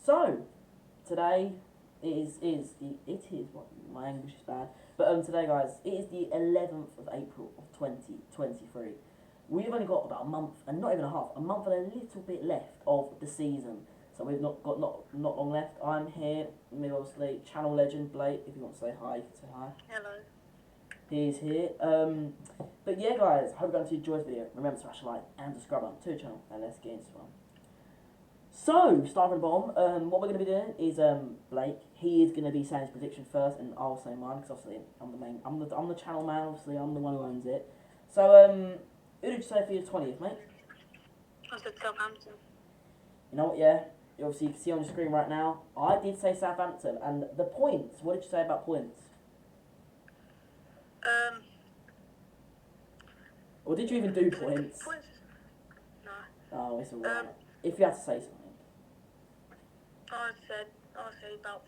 So, today what my English is bad, but today guys, it is the 11th of April of 2023. We've only got about a month, and not even a month and a little bit left of the season. So we've not long left. I'm here, me obviously, channel legend Blake. If you want to say hi, you can say hi. Hello. He's here. But yeah, guys, hope you're going to enjoy this video. Remember to smash a like and subscribe button to the channel, and let's get into it. So, starting bomb, what we're going to be doing is Blake. He is going to be saying his prediction first, and I'll say mine because obviously I'm the channel man. Obviously, I'm the one who owns it. So, who did you say for your 20th, mate? I said Southampton. You know what? Yeah, obviously you can see on your screen right now. I did say Southampton, and the points. What did you say about points? Or did you even do points? Points? No. Oh, it's alright. If you had to say something. I'd say about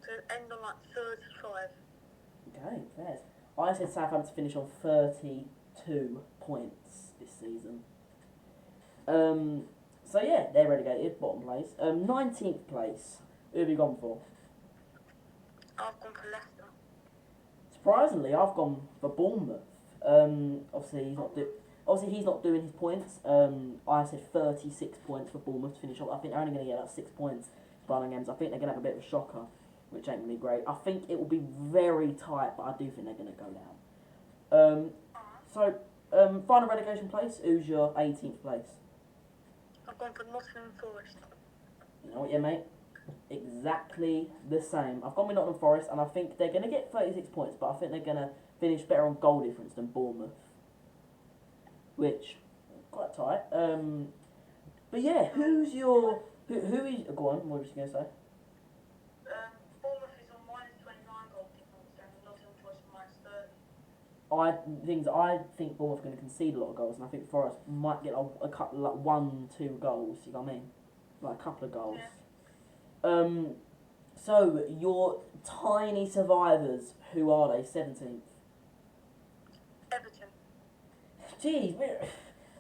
to end on like 35. Okay, fair. I said Southampton finish on 32 points this season. So yeah, they're relegated, bottom place. 19th place. Who have you gone for? I've gone for Leicester. Surprisingly, I've gone for Bournemouth. Obviously he's not doing his points. I said 36 points for Bournemouth to finish off. I think they're only going to get about 6 points for games. I think they're going to have a bit of a shocker, which ain't going to be great. I think it will be very tight, but I do think they're going to go down. Final relegation place. Who's your 18th place? I've gone for Nottingham Forest. You know what, yeah, mate? Exactly the same. I've gone with Nottingham Forest, and I think they're going to get 36 points, but I think they're going to finish better on goal difference than Bournemouth, which quite tight. But yeah, who is? Go on. What was you going to say? Bournemouth is on -29 goal difference and Nottingham Forest -30. I think Bournemouth are going to concede a lot of goals, and I think Forest might get a couple, like 1-2 goals. You know what I mean? Like a couple of goals. Yeah. So your tiny survivors, who are they? 17th. Everton. Jeez,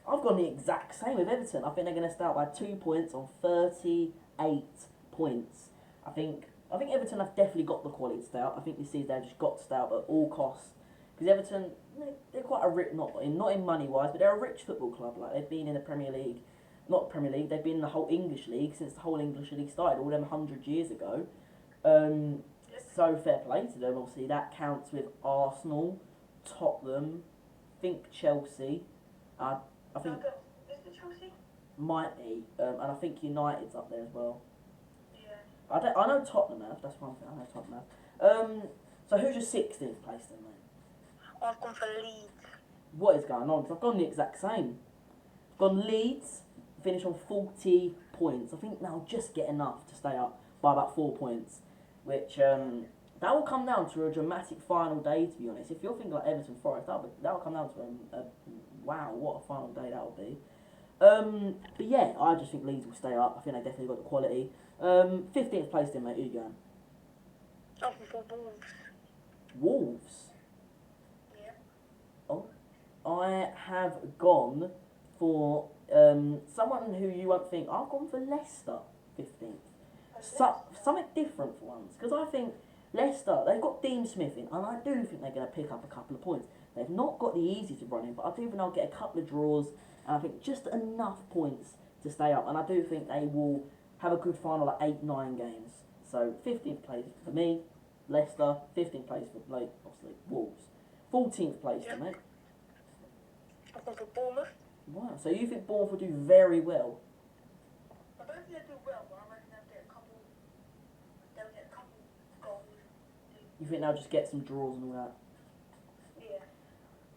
I've gone the exact same with Everton. I think they're going to start by 2 points on 38 points. I think Everton have definitely got the quality to stay out. I think this season they've just got to stay out at all costs. Because Everton, they're quite a rich, not in money wise, but they're a rich football club. Like they've been in the Premier League, not Premier League. They've been in the whole English league since the whole English league started, all them 100 years ago. So fair play to them. Obviously, that counts with Arsenal, Tottenham, I think Chelsea. I think Is it Chelsea? might be, and I think United's up there as well. Yeah. I know Tottenham have. That's one thing. I know Tottenham have. So who's your 16th place then, mate? I've gone for Leeds. What is going on? Because I've gone the exact same. I've gone Leeds, finish on 40 points. I think they'll just get enough to stay up by about 4 points, which that will come down to a dramatic final day. To be honest, if you're thinking like Everton Forest, that will come down to a wow, what a final day that will be. But yeah, I just think Leeds will stay up. I think they definitely got the quality. 15th place then, mate. Who you going? I've gone for Wolves. Wolves. Yeah. Oh, I have gone for someone who you won't think. I've gone for Leicester, 15th. Something different for once, because I think Leicester, they've got Dean Smith in, and I do think they're going to pick up a couple of points. They've not got the easy to run in, but I do think they'll get a couple of draws, and I think just enough points to stay up, and I do think they will have a good final at 8-9 games. So 15th place for me, Leicester. 15th place for Blake, obviously Wolves. 14th place for mate. I've gone for Bournemouth. Wow, so you think Bournemouth will do very well? I don't think they'll do well, but I reckon they'll get a couple goals. You think they'll just get some draws and all that? Yeah.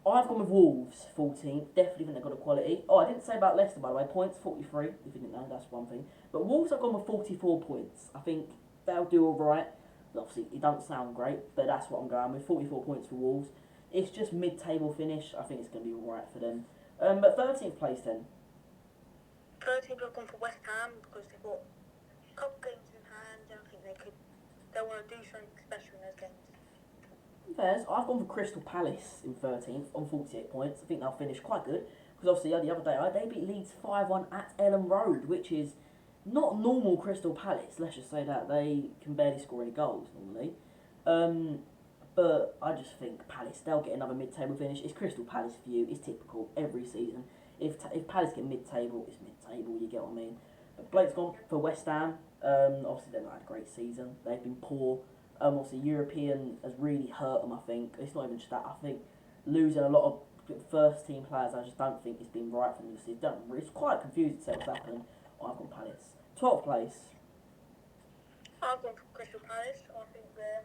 I've gone with Wolves, 14th. Definitely think they've got a quality. Oh, I didn't say about Leicester, by the way. Points, 43. If you didn't know, that's one thing. But Wolves, I've gone with 44 points. I think they'll do all right. Obviously, it don't sound great, but that's what I'm going with. 44 points for Wolves. It's just mid-table finish. I think it's going to be all right for them. But 13th place then. 13th, I've gone for West Ham because they've got a couple games in hand, and I think they'll want to do something special in those games. Fairs. I've gone for Crystal Palace in 13th on 48 points. I think they'll finish quite good because obviously the other day they beat Leeds 5-1 at Ellen Road, which is not normal Crystal Palace, let's just say that. They can barely score any goals normally. But I just think Palace, they'll get another mid-table finish. It's Crystal Palace for you. It's typical every season. If Palace get mid-table, it's mid-table, you get what I mean. But Blake's gone for West Ham. Obviously, they've not had a great season. They've been poor. Obviously, European has really hurt them, I think. It's not even just that. I think losing a lot of first-team players, I just don't think it's been right for them this season. It's quite confusing to say what's happened. I've gone Palace. 12th place. I've gone for Crystal Palace. I think their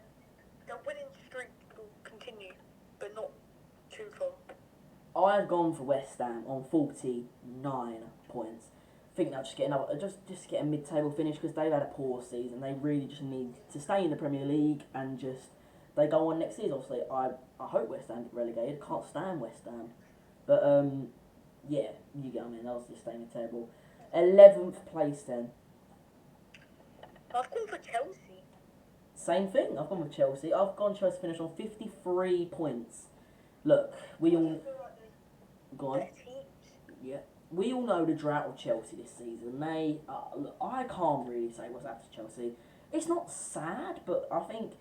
winning streak will continue, but not too far. I've gone for West Ham on 49 points. I think they'll just get another, just get a mid-table finish because they've had a poor season. They really just need to stay in the Premier League and just they go on next season. Obviously, I hope West Ham get relegated. Can't stand West Ham, but yeah, you get what I mean. They'll just stay in the table. 11th place then. I've gone for Chelsea. Same thing. I've gone with Chelsea. I've gone Chelsea finish on 53 points. Look, we all go on. Yeah. We all know the drought of Chelsea this season. They, look, I can't really say what's happened to Chelsea. It's not sad, but I think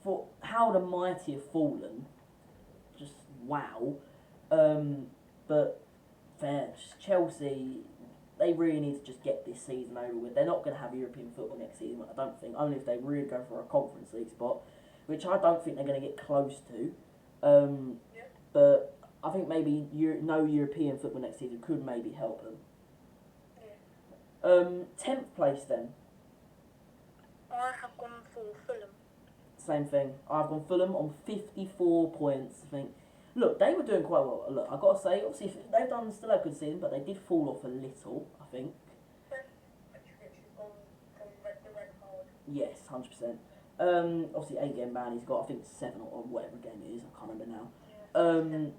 for how the mighty have fallen, just wow. But fair, Chelsea, they really need to just get this season over with. They're not going to have European football next season, I don't think. Only if they really go for a Conference League spot, which I don't think they're going to get close to. Yeah. But I think maybe no European football next season could maybe help them. Yeah. 10th place then. I have gone for Fulham. Same thing. I've gone Fulham on 54 points. I think. Look, they were doing quite well. Look, I've got to say, obviously, they've done still a good season, but they did fall off a little, I think. Yes, 100%. Obviously, 8-game ban. He's got, I think, 7 or whatever game it is. I can't remember now. Yeah.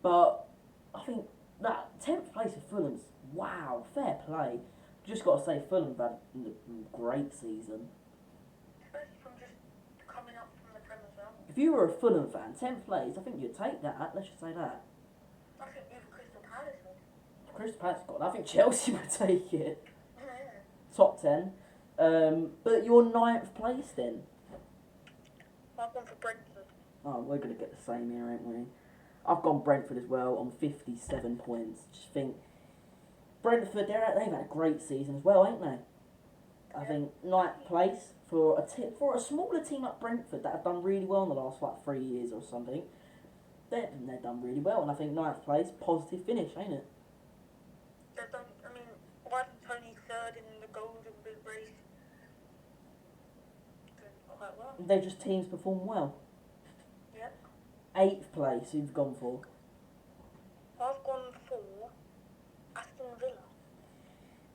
But I think that 10th place for Fulham's, wow, fair play. Just got to say, Fulham have had a great season. Especially from just coming up from the Prem as well. If you were a Fulham fan, 10th place, I think you'd take that. Let's just say that. I think even Crystal Palace would. Crystal Palace got it. I think Chelsea would take it. Yeah. Top 10. But your 9th place then? I've gone for Brentford. Oh, we're going to get the same here, ain't we? I've gone Brentford as well on 57 points. Just think, Brentford, they've had a great season as well, ain't they? I think 9th place for a smaller team like Brentford that have done really well in the last 3 years or something. They've done really well, and I think 9th place, positive finish, ain't it? They've done. I mean, Brighton's only third in the Golden Boot race. Doing quite well. They're just teams perform well. Yep. 8th place, who've gone for? I've gone for Aston Villa.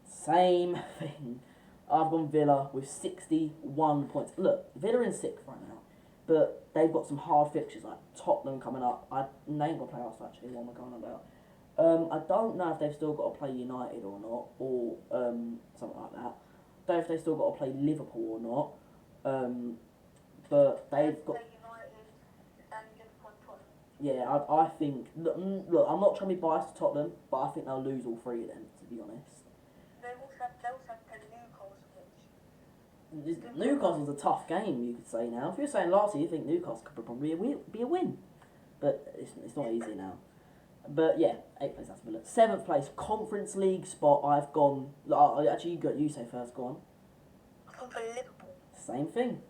Same thing. I've gone Villa with 61 points. Look, Villa in 6th right now, but they've got some hard fixtures like Tottenham coming up. They ain't got playoffs actually. What am I going about? I don't know if they've still got to play United or not, or something like that. Don't know if they've still got to play Liverpool or not. But they've got. United and Liverpool and Tottenham. Yeah, I think. Look, I'm not trying to be biased to Tottenham, but I think they'll lose all 3 of them, to be honest. They also have to play Newcastle, which... Newcastle's a tough game, you could say now. If you're saying last year, you think Newcastle could probably be a win. But it's not easy now. But yeah, 8th place, that's Villa. 7th place, Conference League spot, I've gone... Actually, you say first, go on. I've gone for Liverpool. Same thing.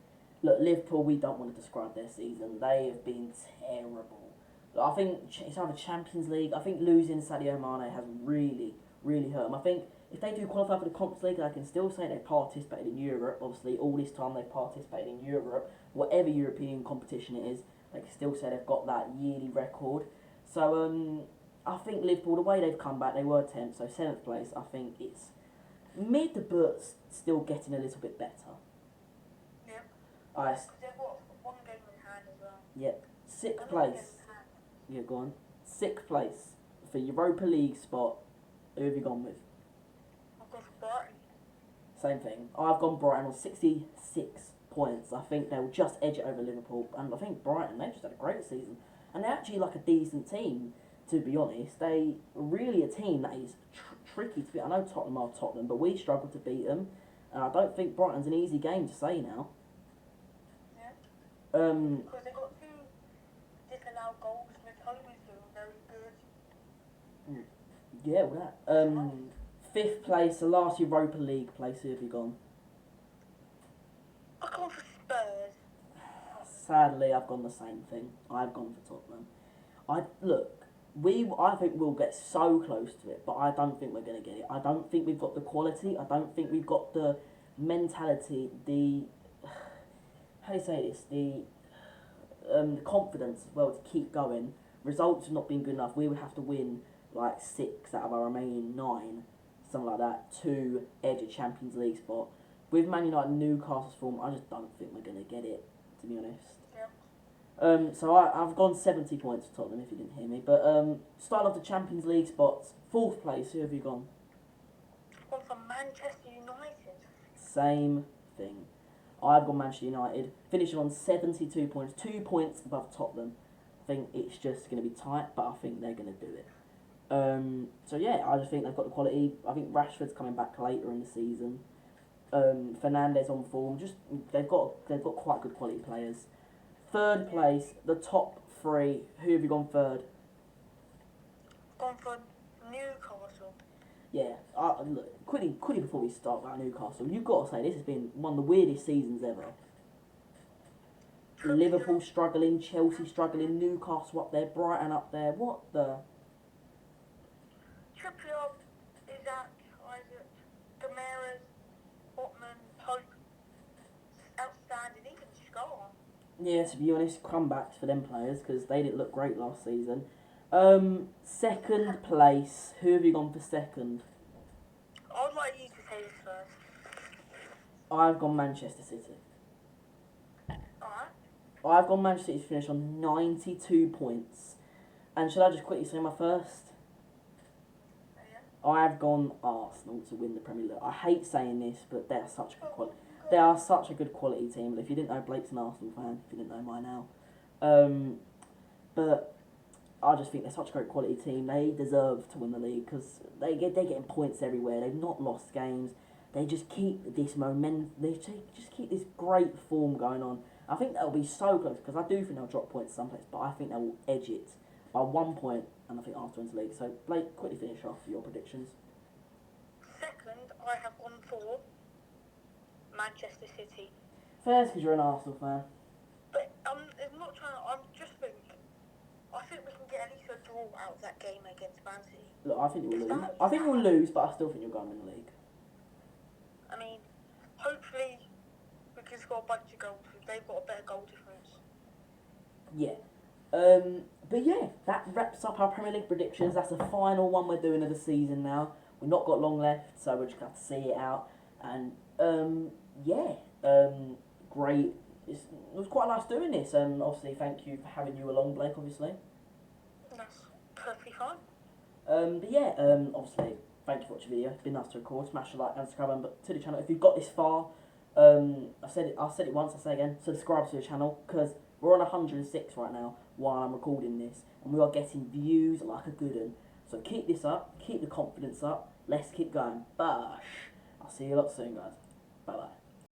Look, Liverpool, we don't want to describe their season. They have been terrible. Look, I think it's either Champions League. I think losing Sadio Mane has really, really hurt them. I think if they do qualify for the Conference League, I can still say they participated in Europe. Obviously, all this time they've participated in Europe. Whatever European competition it is, they can still say they've got that yearly record. So, I think Liverpool, the way they've come back, they were 10th, so 7th place, I think it's mid, but still getting a little bit better. Yeah. Alright, They've got one game in hand as well. yep. 6th Another game place. in hand. Yeah, go on. 6th place for Europa League spot. Who have you gone with? I've gone for Brighton. Same thing. I've gone Brighton on 66 points. I think they'll just edge it over Liverpool. And I think Brighton, they've just had a great season. And they're actually like a decent team, to be honest. They really a team that is tricky to beat. I know Tottenham are Tottenham, but we struggled to beat them. And I don't think Brighton's an easy game to say now. Yeah. Um, Because they got 2 disallowed goals, which Holmes doing very good. yeah, well that. Fifth place, the last Europa League place. Who have you gone? I've gone for Spurs. Sadly, I've gone the same thing. I've gone for Tottenham. I think we'll get so close to it, but I don't think we're going to get it. I don't think we've got the quality. I don't think we've got the mentality, how do you say this? The confidence as well to keep going. Results have not been good enough. We would have to win like 6 out of our remaining 9, something like that, to edge a Champions League spot. With Man United and Newcastle's form, I just don't think we're going to get it, to be honest. Yeah. So I've gone 70 points for Tottenham, if you didn't hear me. But starting off the Champions League spots, 4th place, who have you gone? I've gone for Manchester United. Same thing. I've gone Manchester United, finishing on 72 points, 2 points above Tottenham. I think it's just going to be tight, but I think they're going to do it. So yeah, I just think they've got the quality. I think Rashford's coming back later in the season. Fernandes on form. Just they've got quite good quality players. 3rd place, the top 3. Who have you gone 3rd? Gone for Newcastle. Yeah, look, quickly before we start about Newcastle, you've got to say this has been one of the weirdest seasons ever. Liverpool struggling, Chelsea struggling, Newcastle up there, Brighton up there. What the? Trippier, Isaac, Isaac, Gamares, Botman, Pope. Outstanding, even Scar. Yeah, to be honest, comebacks for them players because they didn't look great last season. 2nd place, who have you gone for 2nd? I'd like you to say this first. I've gone Manchester City. Alright. I've gone Manchester City to finish on 92 points. And should I just quickly say my first? Yeah. I've gone Arsenal to win the Premier League. I hate saying this, but they're such a good quality. They are such a good quality team. If you didn't know, Blake's an Arsenal fan. If you didn't know, mine now. But I just think they're such a great quality team. They deserve to win the league because they're getting points everywhere. They've not lost games. They just keep this momentum. They just keep this great form going on. I think they'll be so close because I do think they'll drop points someplace, but I think they will edge it by 1 point, and I think Arsenal wins the league. So Blake, quickly finish off your predictions. 2nd, I have gone for Manchester City. First, because you're an Arsenal fan. But I'm not trying to. I think we can get at least a draw out of that game against Man City. Look, I think you'll lose. I think you'll lose, but I still think you'll go and win the league. I mean, hopefully we can score a bunch of goals. They've got a better goal difference. Yeah. But yeah, that wraps up our Premier League predictions. That's the final one we're doing of the season now. We've not got long left, so we're just going to have to see it out. And great. It was quite nice doing this, and obviously thank you for having you along, Blake, obviously. That's perfectly fine. Obviously, thank you for watching the video. It's been nice to record. Smash the like and subscribe button to the channel. If you've got this far, I said it once, I'll say it again, subscribe to the channel, because we're on 106 right now while I'm recording this, and we are getting views like a good one. So keep this up, keep the confidence up, let's keep going. Bash. I'll see you a lot soon, guys. Bye bye.